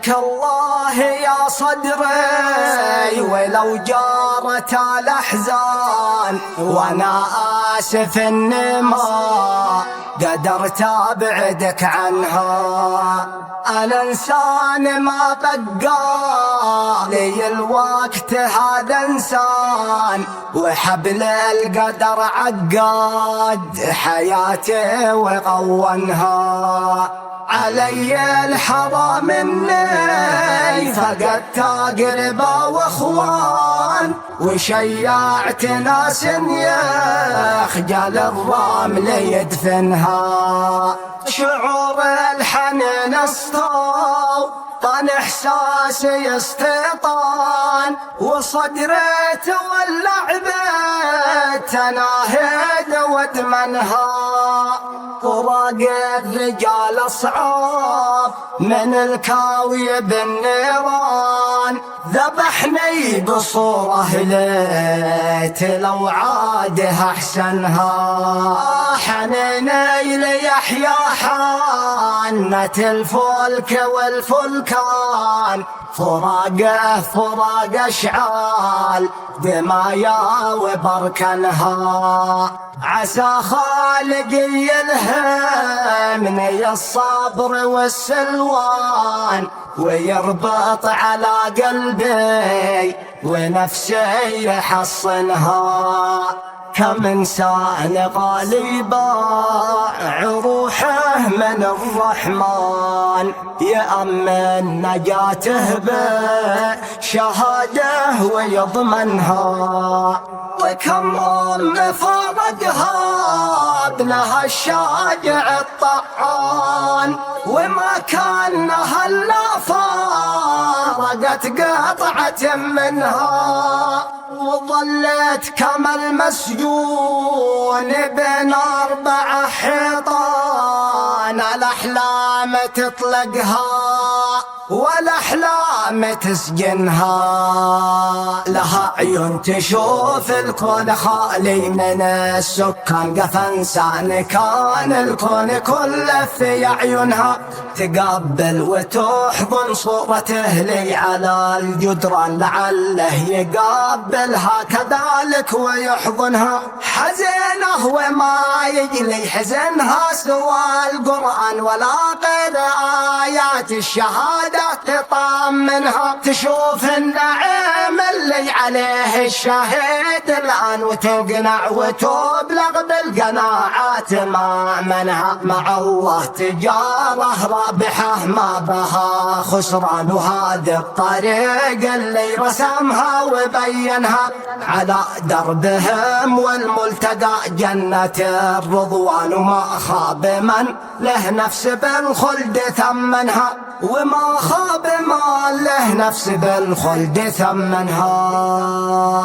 الله يا صدري ولو جارت الأحزان، وأنا آسف إن ما قدرت أبعدك عنها. أنا إنسان ما بقى لي الوقت هذا إنسان، وحبل القدر عقد حياتي وغونها. علي الحظى مني فقدت أقربا وإخوان، وشيعت ناس يخجل الرمل يدفنها. شعور الحنين استوطن إحساسي استيطان، وصدري تولع بالتناهد ودمنها. فراق الرجال صعاب من الكاوي بالنيران، ذبحني بصورة ليت لو عادها أحسنها. حنيني ليحيى حنت الفلك والفلكان، فراقه فراق أشعال دمايا وبركنها. عسى خالقي يلهمني الصبر والسلوان، ويربط على قلبي ونفسي يحصنها. كم إنسان غالي باع روحه من الرحمن، يأمن نجاته بشهاده ويضمنها. وكم أم فرقها ابنها الشاجع الطعان، وما كان هلا فارقت قطعة منها. وظلت كما المسجون بين 4 حيطان، الأحلام تطلقها والأحلام تسجنها. لها عيون تشوف الكون خالي من السكان، قف إنسان كان الكون كله في عيونها. تقبل وتحضن صورته لي على الجدران، لعله يقبلها كذلك ويحضنها. حزنه وما يجلي حزنها سوى القرآن، ولا غير آيات الشهادة تطمنها. تشوف النعيم اللي عليه الشاهد الآن، وتقنع وتبلغ بالقناعات ما منها. مع الله تجارة رابحة ما بها خسران، وهذا الطريق اللي رسمها وبينها. على دربهم والملتقى جنة الرضوان، وما خاب من له نفس بالخلد ثمنها. وما خاب من له نفس بالخلد ثمنها.